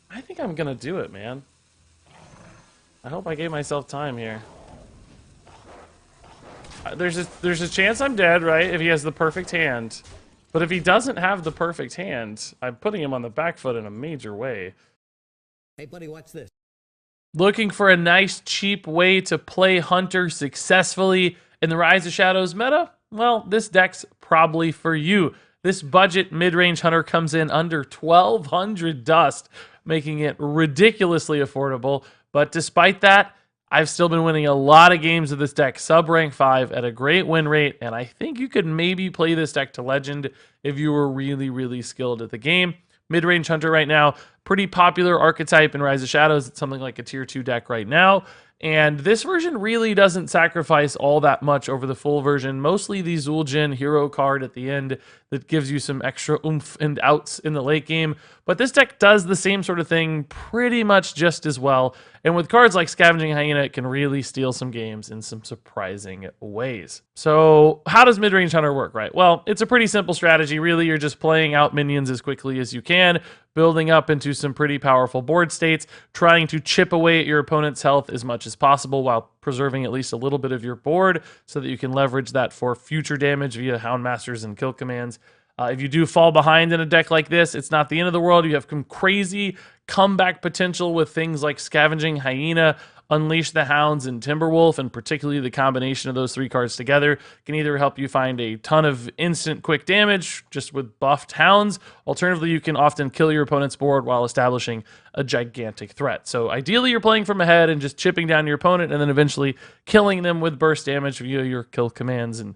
I think I'm gonna do it, man. I hope I gave myself time here. There's a chance I'm dead, right? If he has the perfect hand. But if he doesn't have the perfect hand, I'm putting him on the back foot in a major way. Hey, buddy, watch this. Looking for a nice, cheap way to play Hunter successfully in the Rise of Shadows meta? Well, this deck's probably for you. This budget mid-range Hunter comes in under 1,200 dust, making it ridiculously affordable. But despite that, I've still been winning a lot of games with this deck, sub rank 5 at a great win rate, and I think you could maybe play this deck to Legend if you were really, really skilled at the game. Mid-range Hunter right now, pretty popular archetype in Rise of Shadows. It's something like a tier 2 deck right now. And this version really doesn't sacrifice all that much over the full version. Mostly the Zul'jin hero card at the end that gives you some extra oomph and outs in the late game. But this deck does the same sort of thing pretty much just as well. And with cards like Scavenging Hyena, it can really steal some games in some surprising ways. So how does Midrange Hunter work, right? Well, it's a pretty simple strategy. Really, you're just playing out minions as quickly as you can, building up into some pretty powerful board states, trying to chip away at your opponent's health as much as possible while preserving at least a little bit of your board so that you can leverage that for future damage via Houndmasters and kill commands. If you do fall behind in a deck like this, it's not the end of the world. You have some crazy comeback potential with things like Scavenging Hyena, Unleash the Hounds, and Timberwolf, and particularly the combination of those three cards together can either help you find a ton of instant quick damage just with buffed Hounds. Alternatively, you can often kill your opponent's board while establishing a gigantic threat. So ideally, you're playing from ahead and just chipping down your opponent and then eventually killing them with burst damage via your kill commands and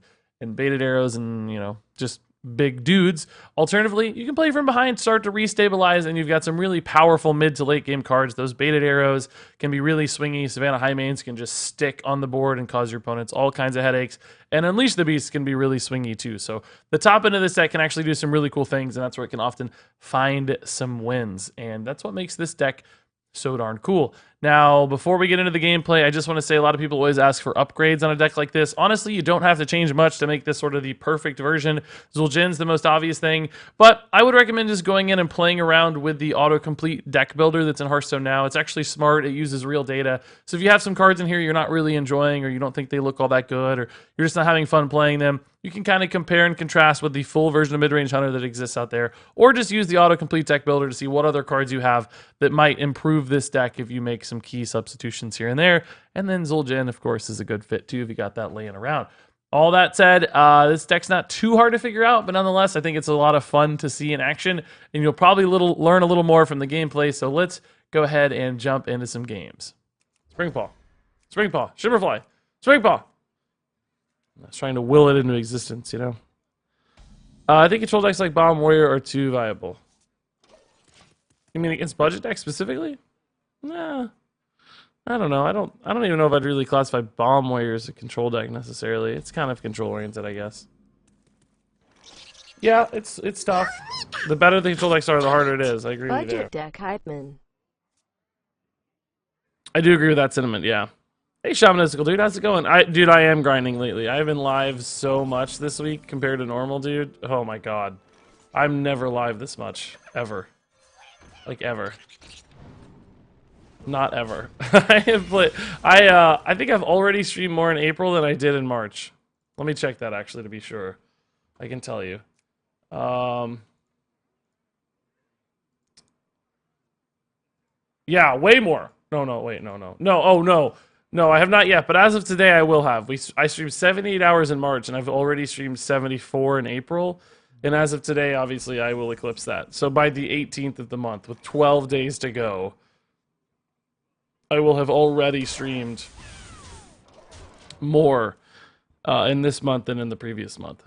baited arrows and, just big dudes. Alternatively, you can play from behind, start to restabilize, and you've got some really powerful mid to late game cards. Those baited arrows can be really swingy. Savannah Highmanes can just stick on the board and cause your opponents all kinds of headaches. And Unleash the Beast can be really swingy too. So the top end of this deck can actually do some really cool things, and that's where it can often find some wins. And that's what makes this deck so darn cool. Now, before we get into the gameplay, I just want to say a lot of people always ask for upgrades on a deck like this. Honestly, you don't have to change much to make this sort of the perfect version. Zul'jin's the most obvious thing, but I would recommend just going in and playing around with the autocomplete deck builder that's in Hearthstone now. It's actually smart. It uses real data. So if you have some cards in here you're not really enjoying or you don't think they look all that good or you're just not having fun playing them, you can kind of compare and contrast with the full version of Midrange Hunter that exists out there, or just use the autocomplete deck builder to see what other cards you have that might improve this deck if you make some key substitutions here and there. And then Zul'jin, of course, is a good fit too if you got that laying around. All that said, this deck's not too hard to figure out, but nonetheless, I think it's a lot of fun to see in action, and you'll probably learn a little more from the gameplay. So let's go ahead and jump into some games. Springpaw, Springpaw, Shimmerfly, Springpaw. I was trying to will it into existence, I think control decks like Bomb Warrior are too viable. You mean against budget decks specifically? Nah, I don't know. I don't even know if I'd really classify Bomb Warrior as a control deck necessarily. It's kind of control oriented, I guess. Yeah, it's tough. The better the control decks are, the harder it is. I agree with you there. Budget deck hype man. I do agree with that sentiment. Yeah. Hey, Shamanistical dude, how's it going? Dude, I am grinding lately. I've been live so much this week compared to normal, dude. Oh my god, I'm never live this much ever. Like ever. Not ever. I have played. I think I've already streamed more in April than I did in March. Let me check that actually to be sure. I can tell you. Yeah, way more. No, wait, no. Oh no. No, I have not yet, but as of today, I will have. I streamed 78 hours in March, and I've already streamed 74 in April. And as of today, obviously, I will eclipse that. So by the 18th of the month, with 12 days to go, I will have already streamed more in this month than in the previous month.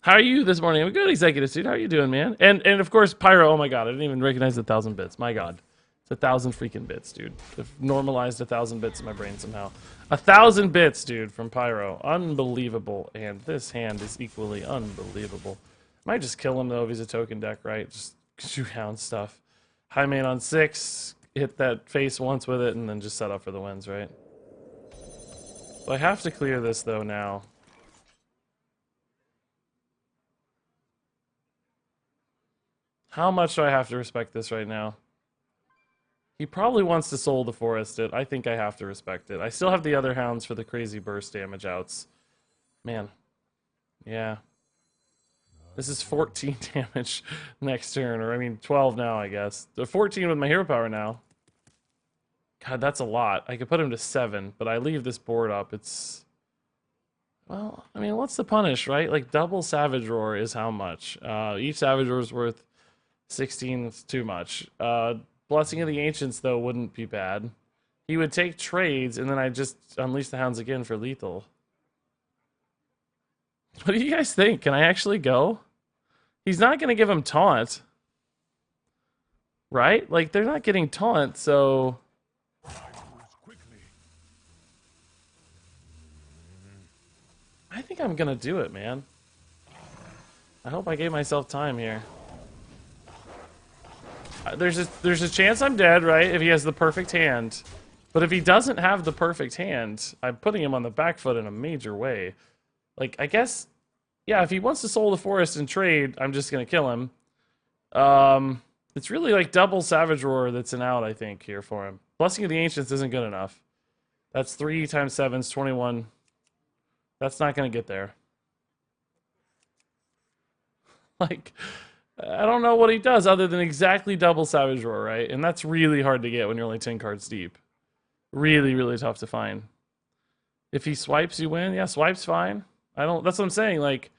How are you this morning? I'm a good executive, dude. How are you doing, man? And of course, Pyro. Oh my god, I didn't even recognize the 1,000 bits. My god. 1,000 freaking bits, dude. I've normalized 1,000 bits in my brain somehow. 1,000 bits, dude, from Pyro. Unbelievable. And this hand is equally unbelievable. Might just kill him, though, if he's a token deck, right? Just shoot hound stuff. High main on 6. Hit that face once with it, and then just set up for the wins, right? So I have to clear this, though, now. How much do I have to respect this right now? He probably wants to Soul the Forest it. I think I have to respect it. I still have the other hounds for the crazy burst damage outs. Man. Yeah. This is 14 damage next turn, or I mean 12 now, I guess. 14 with my hero power now. God, that's a lot. I could put him to 7, but I leave this board up. It's... Well, I mean, what's the punish, right? Like, double Savage Roar is how much? Each Savage Roar is worth 16. It's too much. Blessing of the Ancients, though, wouldn't be bad. He would take trades, and then I'd just unleash the hounds again for lethal. What do you guys think? Can I actually go? He's not going to give him taunt. Right? Like, they're not getting taunt, so... I think I'm going to do it, man. I hope I gave myself time here. There's a chance I'm dead, right? If he has the perfect hand. But if he doesn't have the perfect hand, I'm putting him on the back foot in a major way. Like, I guess... Yeah, if he wants to Soul the Forest and trade, I'm just going to kill him. It's really like double Savage Roar that's an out, I think, here for him. Blessing of the Ancients isn't good enough. That's 3 times 7 is 21. That's not going to get there. Like, I don't know what he does other than exactly double Savage Roar, right? And that's really hard to get when you're only 10 cards deep. Really, really tough to find. If he swipes, you win. Yeah, swipe's fine. That's what I'm saying. Like,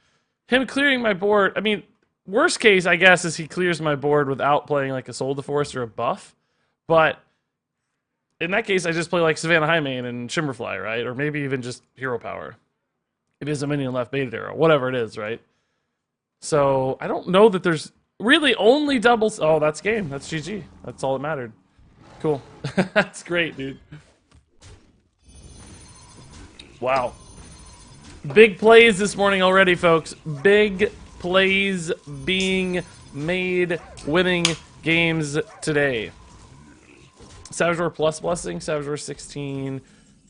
him clearing my board, I mean, worst case, I guess, is he clears my board without playing like a Soul the Forest or a buff. But in that case, I just play like Savannah Highmane and Shimmerfly, right? Or maybe even just Hero Power. If he has a minion left, Beta Arrow, whatever it is, right? So I don't know that there's really only doubles. Oh, that's game. That's GG. That's all that mattered. Cool. That's great, dude. Wow. Big plays this morning already, folks. Big plays being made, winning games today. Savage Roar plus Blessing, Savage Roar 16,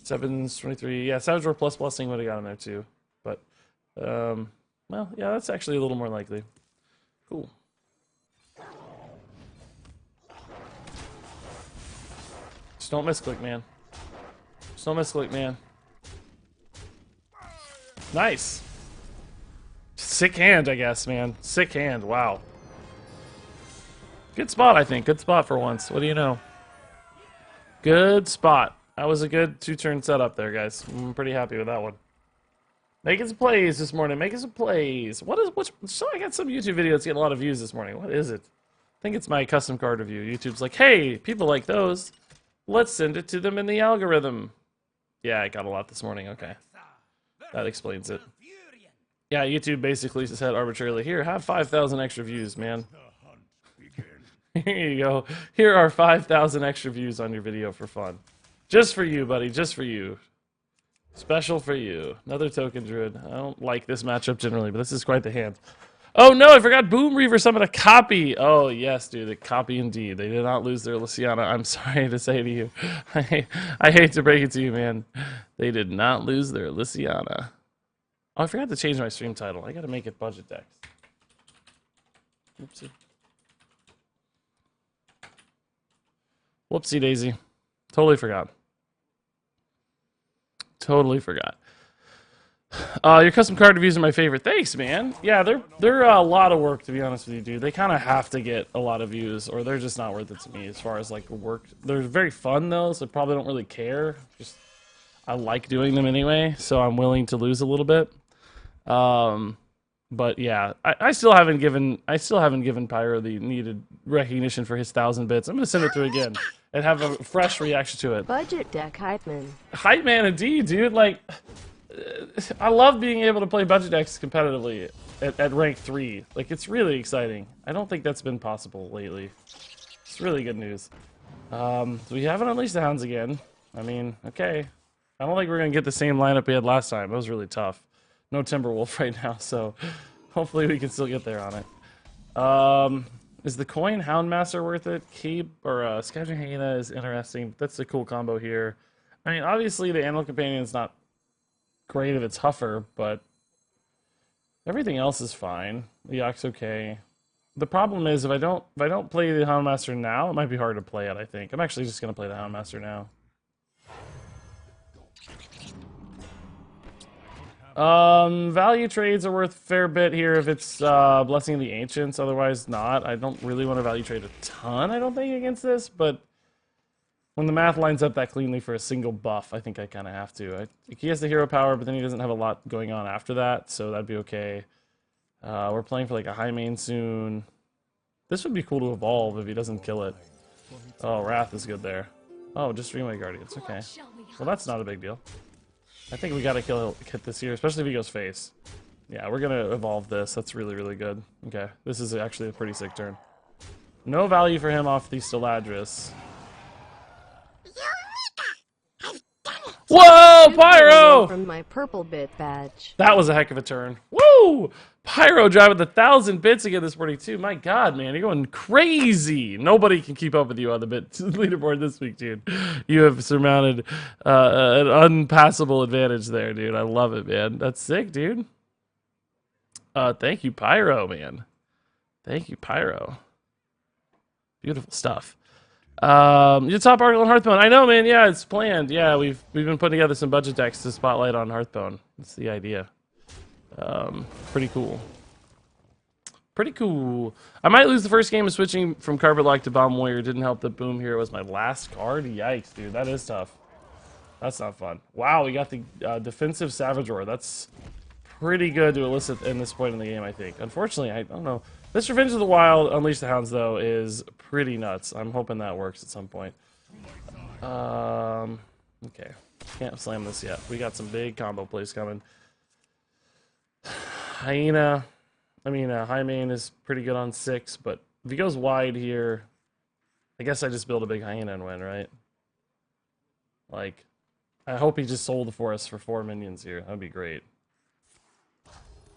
7's 23. Yeah, Savage Roar plus Blessing would have got in there too. But, well, yeah, that's actually a little more likely. Cool. Just don't misclick, man. Just don't misclick, man. Nice. Sick hand, I guess, man. Sick hand. Wow. Good spot, I think. Good spot for once. What do you know? Good spot. That was a good 2-turn setup there, guys. I'm pretty happy with that one. Making some plays this morning. Making some plays. So I got some YouTube videos getting a lot of views this morning. What is it? I think it's my custom card review. YouTube's like, hey, people like those. Let's send it to them in the algorithm. Yeah, I got a lot this morning. Okay. That explains it. Yeah, YouTube basically said arbitrarily, here, have 5,000 extra views, man. Here you go. Here are 5,000 extra views on your video for fun. Just for you, buddy. Just for you. Special for you. Another token druid. I don't like this matchup generally, but this is quite the hand. Oh no, I forgot Boom Reaver summoned a copy. Oh yes, dude, a copy indeed. They did not lose their Luciana. I'm sorry to say to you. I hate to break it to you, man. They did not lose their Luciana. Oh, I forgot to change my stream title. I gotta make it budget decks. Oopsie. Whoopsie daisy. Totally forgot. Totally forgot. Your custom card reviews are my favorite. Thanks, man. Yeah, they're a lot of work, to be honest with you, dude. They kind of have to get a lot of views, or they're just not worth it to me as far as like work. They're very fun though, so I probably don't really care. Just I like doing them anyway, so I'm willing to lose a little bit. But yeah, I still haven't given Pyro the needed recognition for his 1,000 bits. I'm gonna send it through again and have a fresh reaction to it. Budget deck hype man. Hype man, indeed, dude. Like, I love being able to play budget decks competitively at rank 3. Like, it's really exciting. I don't think that's been possible lately. It's really good news. So we haven't unleashed the hounds again. I mean, okay. I don't think we're gonna get the same lineup we had last time. It was really tough. No Timberwolf right now, so hopefully we can still get there on it. Is the coin Houndmaster worth it? Keep or Scavenging Hyena is interesting. That's a cool combo here. I mean, obviously the Animal Companion is not great if it's Huffer, but everything else is fine. The Yak's okay. The problem is if I don't play the Houndmaster now, it might be hard to play it. I think I'm actually just gonna play the Houndmaster now. Value trades are worth a fair bit here if it's Blessing of the Ancients. Otherwise, not. I don't really want to value trade a ton. I don't think against this, but when the math lines up that cleanly for a single buff, I think I kind of have to. He has the hero power, but then he doesn't have a lot going on after that, so that'd be okay. We're playing for like a high main soon. This would be cool to evolve if he doesn't kill it. Oh, Wrath is good there. Oh, just Dreamway Guardians. Okay. Well, that's not a big deal. I think we gotta hit this here, especially if he goes face. Yeah, we're gonna evolve this. That's really, really good. Okay, this is actually a pretty sick turn. No value for him off the Steladris. Whoa, Pyro! From my purple bit badge. That was a heck of a turn. Woo! Pyro driving 1,000 bits again this morning too. My God, man, you're going crazy. Nobody can keep up with you on the bit leaderboard this week, dude. You have surmounted an unpassable advantage there, dude. I love it, man. That's sick, dude. Thank you, Pyro, man. Thank you, Pyro. Beautiful stuff. Your top article on Hearthstone. I know, man. Yeah, it's planned. Yeah, we've been putting together some budget decks to spotlight on Hearthstone. That's the idea. Pretty cool. Pretty cool. I might lose the first game of switching from Carpet Lock to Bomb Warrior. Didn't help that Boom Hero was my last card. Yikes, dude. That is tough. That's not fun. Wow, we got the defensive Savage Roar. That's pretty good to elicit in this point in the game, I think. Unfortunately, I don't know. This Revenge of the Wild, Unleash the Hounds, though, is pretty nuts. I'm hoping that works at some point. Okay. Can't slam this yet. We got some big combo plays coming. Hyena. I mean, High Main is pretty good on 6, but if he goes wide here, I guess I just build a big Hyena and win, right? Like, I hope he just sold for us for 4 minions here. That'd be great.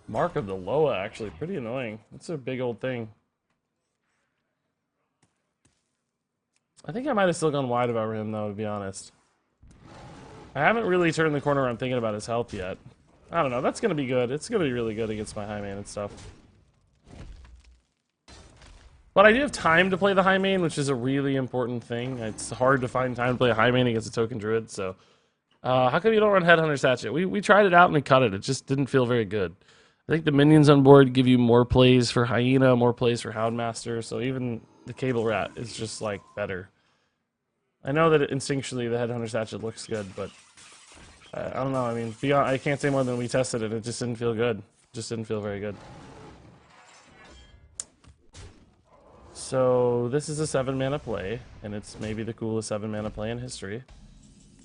Mark of the Loa, actually. Pretty annoying. That's a big old thing. I think I might have still gone wide if I were him, though, to be honest. I haven't really turned the corner on thinking about his health yet. I don't know. That's going to be good. It's going to be really good against my High Main and stuff. But I do have time to play the High Main, which is a really important thing. It's hard to find time to play a High Main against a Token Druid, so... how come you don't run Headhunter Satchet? We tried it out and we cut it. It just didn't feel very good. I think the minions on board give you more plays for Hyena, more plays for Houndmaster, so even the Cable Rat is just, like, better. I know that instinctually the Headhunter Satchet looks good, but I don't know. I mean, beyond, I can't say more than we tested it. It just didn't feel good. Just didn't feel very good. So this is a 7-mana play, and it's maybe the coolest 7-mana play in history.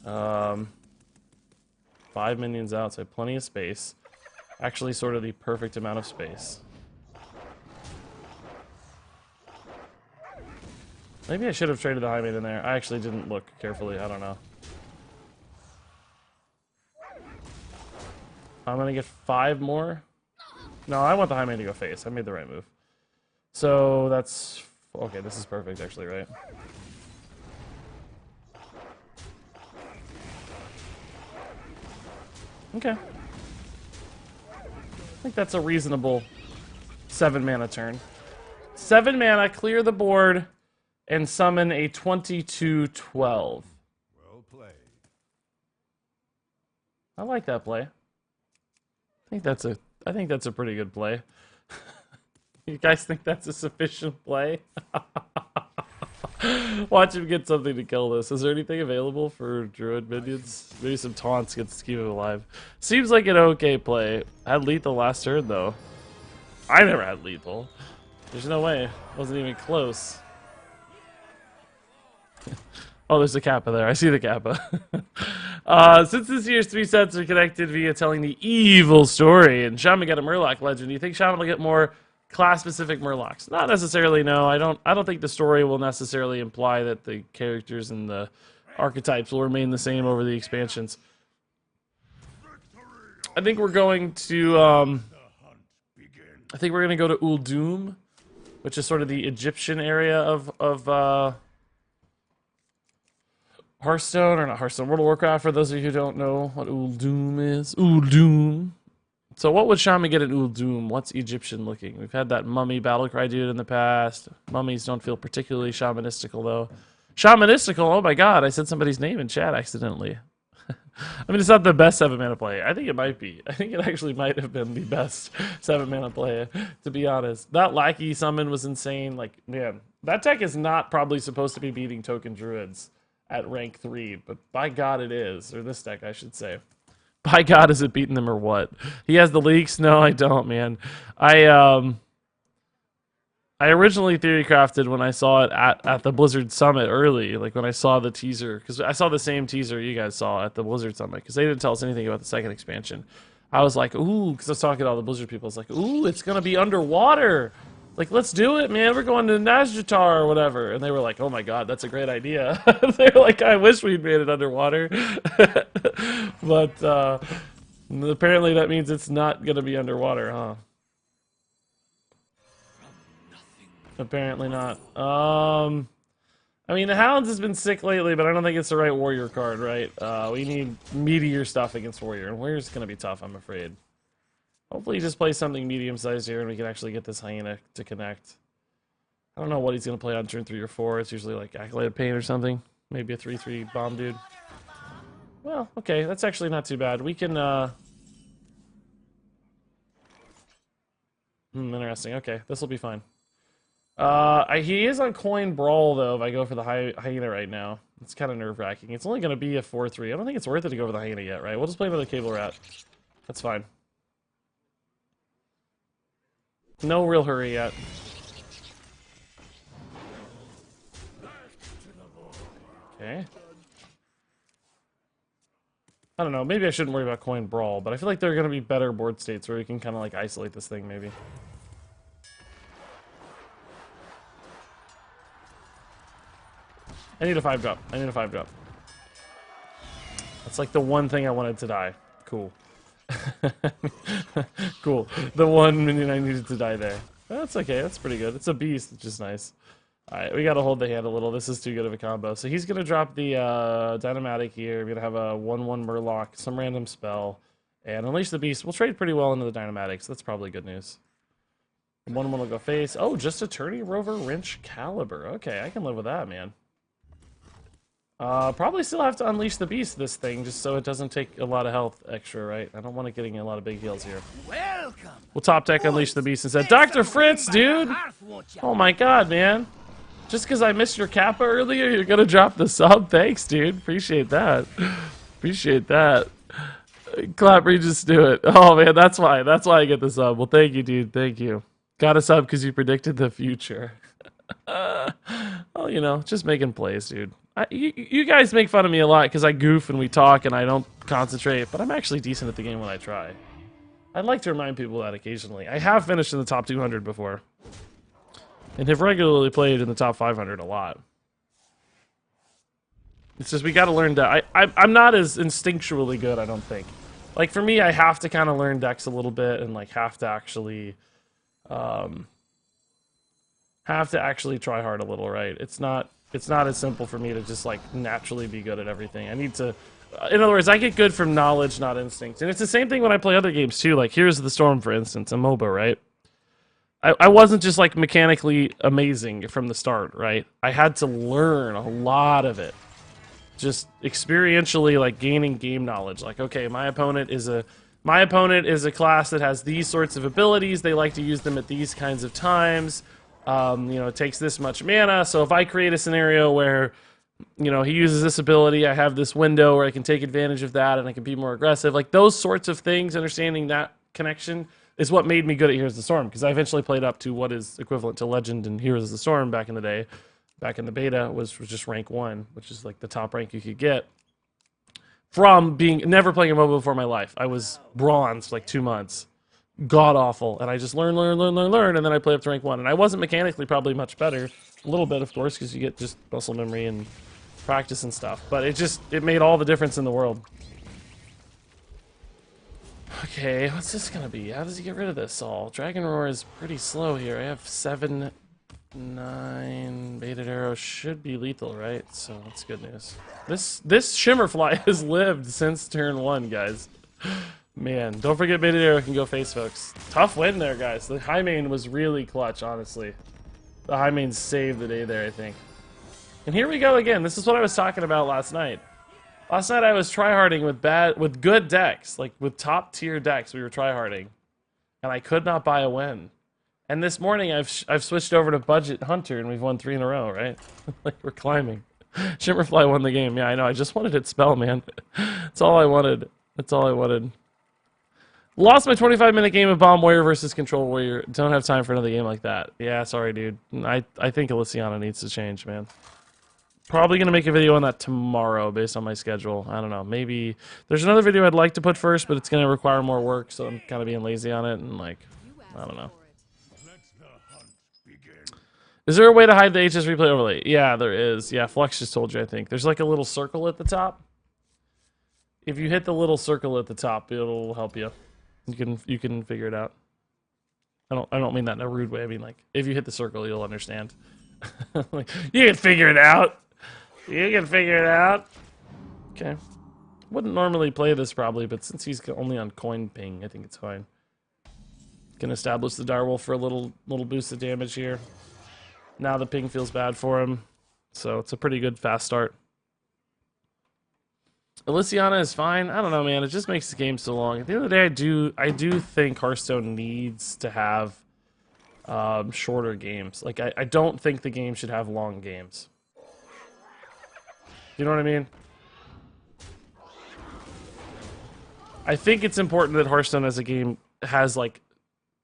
5 minions out, so I have plenty of space. Actually, sort of the perfect amount of space. Maybe I should have traded the High Main in there. I actually didn't look carefully. I don't know. I'm going to get 5 more. No, I want the High Main to go face. I made the right move. So that's... Okay, this is perfect, actually, right? Okay. I think that's a reasonable 7-mana turn. 7 mana, clear the board, and summon a 22-12. Well played. I like that play. I think that's a pretty good play. You guys think that's a sufficient play? Watch him get something to kill this. Is there anything available for Druid minions? Maybe some taunts gets to keep him alive. Seems like an okay play. I had lethal last turn, though. I never had lethal. There's no way. Wasn't even close. Oh, there's a Kappa there. I see the Kappa. Since this year's 3 sets are connected via telling the evil story, and Shaman got a Murloc legend, do you think Shaman will get more class-specific Murlocs? Not necessarily, no. I don't think the story will necessarily imply that the characters and the archetypes will remain the same over the expansions. I think we're going to go to Uldum, which is sort of the Egyptian area of Hearthstone, or not Hearthstone, World of Warcraft, for those of you who don't know what Uldum is. Uldum. So what would Shaman get at Uldum? What's Egyptian looking? We've had that mummy battlecry dude in the past. Mummies don't feel particularly shamanistical though. Shamanistical? Oh my god, I said somebody's name in chat accidentally. I mean, it's not the best 7-mana play. I think it might be. I think it actually might have been the best 7-mana play, to be honest. That Lackey summon was insane. Like, man, that deck is not probably supposed to be beating Token Druids at rank 3, but by god it is. Or this deck, I should say. By god, is it beating them or what? He has the leaks? No, I don't, man. I originally theory crafted when I saw it at the Blizzard Summit early, like when I saw the teaser, because I saw the same teaser you guys saw at the Blizzard Summit, because they didn't tell us anything about the second expansion. I was like, ooh, because I was talking to all the Blizzard people, I was like, ooh, it's going to be underwater. Like, let's do it, man. We're going to Nazjatar or whatever. And they were like, oh my god, that's a great idea. They were like, I wish we'd made it underwater. But apparently that means it's not going to be underwater, huh? Apparently not. I mean, the Hounds has been sick lately, but I don't think it's the right Warrior card, right? We need meteor stuff against Warrior, and Warrior's going to be tough, I'm afraid. Hopefully he just plays something medium-sized here, and we can actually get this Hyena to connect. I don't know what he's going to play on turn 3 or 4. It's usually like Acolyte of Pain or something. Maybe a 3/3 bomb dude. Well, okay, that's actually not too bad. We can, interesting. Okay, this will be fine. He is on Coin Brawl, though, if I go for the Hyena right now. It's kind of nerve-wracking. It's only going to be a 4/3. I don't think it's worth it to go for the Hyena yet, right? We'll just play another Cable Rat. That's fine. No real hurry yet. Okay. I don't know. Maybe I shouldn't worry about Coin Brawl, but I feel like there are going to be better board states where we can kind of, like, isolate this thing, maybe. I need a 5-drop. I need a 5-drop. That's like the one thing I wanted to die. Cool. Cool. The one minion I needed to die there. That's okay. That's pretty good. It's a beast, which is nice. Alright, we gotta hold the hand a little. This is too good of a combo. So he's gonna drop the Dynamatic here. We're gonna have a 1/1 Murloc, some random spell, and Unleash the Beast. We'll trade pretty well into the Dynamatic, so that's probably good news. 1/1 will go face. Oh, just Attorney Rover Wrench Caliber. Okay, I can live with that, man. Probably still have to Unleash the Beast this thing, just so it doesn't take a lot of health extra, right? I don't want it getting a lot of big heals here. Welcome. We'll top deck Unleash the Beast instead. Dr. Fritz, dude! Oh my god, man. Just because I missed your Kappa earlier, you're gonna drop the sub? Thanks, dude. Appreciate that. Appreciate that. Clapper, just do it. Oh, man, that's why. That's why I get the sub. Well, thank you, dude. Thank you. Got a sub because you predicted the future. Well, you know, just making plays, dude. You guys make fun of me a lot because I goof and we talk and I don't concentrate, but I'm actually decent at the game when I try. I'd like to remind people that occasionally. I have finished in the top 200 before. And have regularly played in the top 500 a lot. It's just we gotta learn that. I'm not as instinctually good, I don't think. Like, for me, I have to kind of learn decks a little bit and, like, have to actually try hard a little, right? It's not as simple for me to just, like, naturally be good at everything. I need to... in other words, I get good from knowledge, not instinct. And it's the same thing when I play other games, too. Like, Heroes of the Storm, for instance, a MOBA, right? I wasn't just, like, mechanically amazing from the start, right? I had to learn a lot of it. Just experientially, like, gaining game knowledge. Like, okay, my opponent is a class that has these sorts of abilities. They like to use them at these kinds of times. You know, it takes this much mana. So if I create a scenario where, you know, he uses this ability, I have this window where I can take advantage of that and I can be more aggressive. Like, those sorts of things, understanding that connection is what made me good at Heroes of the Storm, because I eventually played up to what is equivalent to Legend and Heroes of the Storm back in the day. Back in the beta was just rank 1, which is like the top rank you could get. From never playing a MOBA before in my life. I was bronze for like 2 months. God awful. And I just learn, and then I play up to rank 1. And I wasn't mechanically probably much better. A little bit, of course, because you get just muscle memory and practice and stuff. But it made all the difference in the world. Okay, what's this gonna be? How does he get rid of this all? Dragon Roar is pretty slow here. I have 7, 9. Baited Arrow should be lethal, right? So that's good news. This Shimmerfly has lived since turn 1, guys. Man, don't forget Baited Arrow can go face, folks. Tough win there, guys. The high main was really clutch, honestly. The high main saved the day there, I think. And here we go again. This is what I was talking about last night. Last night I was tryharding with good decks, like with top tier decks. We were tryharding, and I could not buy a win. And this morning I've switched over to budget hunter, and we've won 3 in a row, right? Like we're climbing. Shimmerfly won the game. Yeah, I know. I just wanted it spell, man. That's all I wanted. That's all I wanted. Lost my 25-minute game of Bomb Warrior versus Control Warrior. Don't have time for another game like that. Yeah, sorry, dude. I think Elysiana needs to change, man. Probably going to make a video on that tomorrow based on my schedule. I don't know. Maybe there's another video I'd like to put first, but it's going to require more work, so I'm kind of being lazy on it. And, like, I don't know. Is there a way to hide the HS replay overlay? Yeah, there is. Yeah, Flux just told you, I think. There's like a little circle at the top. If you hit the little circle at the top, it'll help you. You can figure it out. I don't mean that in a rude way. I mean, like, if you hit the circle, you'll understand. Like, you can figure it out. You can figure it out. Okay. Wouldn't normally play this probably, but since he's only on coin ping, I think it's fine. Can establish the direwolf for a little boost of damage here. Now the ping feels bad for him, so it's a pretty good fast start. Elysiana is fine. I don't know, man. It just makes the game so long. At the end of the day, I do think Hearthstone needs to have shorter games. Like, I don't think the game should have long games. You know what I mean? I think it's important that Hearthstone as a game has, like,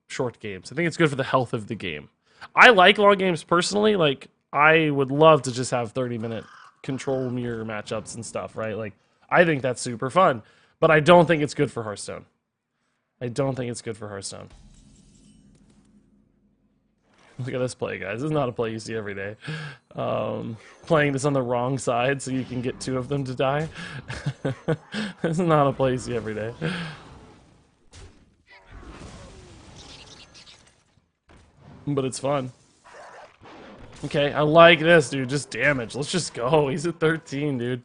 short games. I think it's good for the health of the game. I like long games personally. Like, I would love to just have 30-minute control mirror matchups and stuff, right? Like, I think that's super fun. But I don't think it's good for Hearthstone. I don't think it's good for Hearthstone. Look at this play, guys. This is not a play you see every day. Playing this on the wrong side so you can get 2 of them to die. This is not a play you see every day. But it's fun. Okay, I like this, dude. Just damage. Let's just go. He's at 13, dude.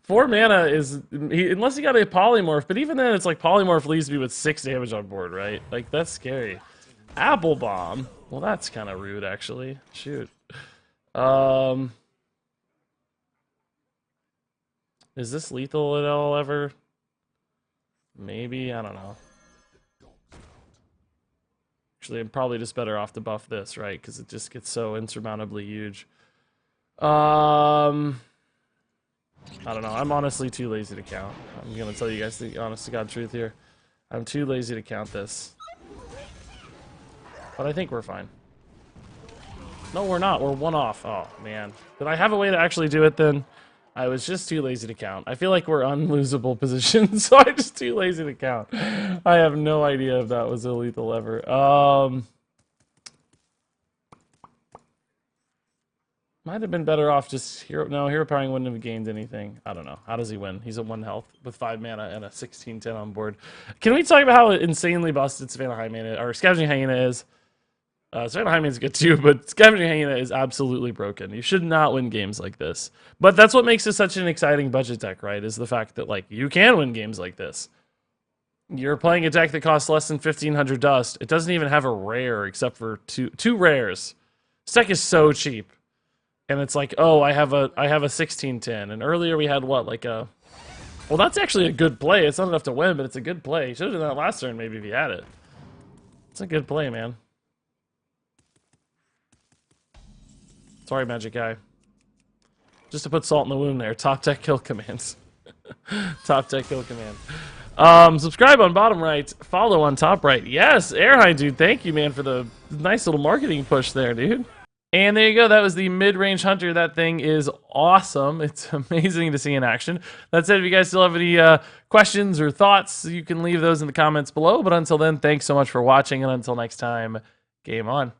4 mana is... unless he got a polymorph, but even then, it's like polymorph leaves me with 6 damage on board, right? Like, that's scary. Apple Bomb. Well, that's kind of rude, actually. Shoot. Is this lethal at all ever? Maybe? I don't know. Actually, I'm probably just better off to buff this, right? Because it just gets so insurmountably huge. I don't know. I'm honestly too lazy to count. I'm going to tell you guys the honest-to-God truth here. I'm too lazy to count this. But I think we're fine. No, we're not. We're 1 off. Oh, man. Did I have a way to actually do it then? I was just too lazy to count. I feel like we're unlosable positions, so I'm just too lazy to count. I have no idea if that was a lethal ever. Might have been better off just hero. No, hero powering wouldn't have gained anything. I don't know. How does he win? He's at 1 health with 5 mana and a 16/10 on board. Can we talk about how insanely busted Savannah Hyena or Scavenging Hyena is? Savannah Hyena is good too, but Scavenging Hyena is absolutely broken. You should not win games like this. But that's what makes it such an exciting budget deck, right? Is the fact that, like, you can win games like this. You're playing a deck that costs less than 1,500 dust. It doesn't even have a rare except for two rares. This deck is so cheap. And it's like, oh, I have a 16/10. And earlier we had what, like a... Well, that's actually a good play. It's not enough to win, but it's a good play. Should have done that last turn maybe if he had it. It's a good play, man. Sorry, Magic Guy. Just to put salt in the wound there. Top deck kill commands. Top deck kill command. Subscribe on bottom right. Follow on top right. Yes, Airhigh, dude. Thank you, man, for the nice little marketing push there, dude. And there you go. That was the Midrange Hunter. That thing is awesome. It's amazing to see in action. That said, if you guys still have any questions or thoughts, you can leave those in the comments below. But until then, thanks so much for watching. And until next time, game on.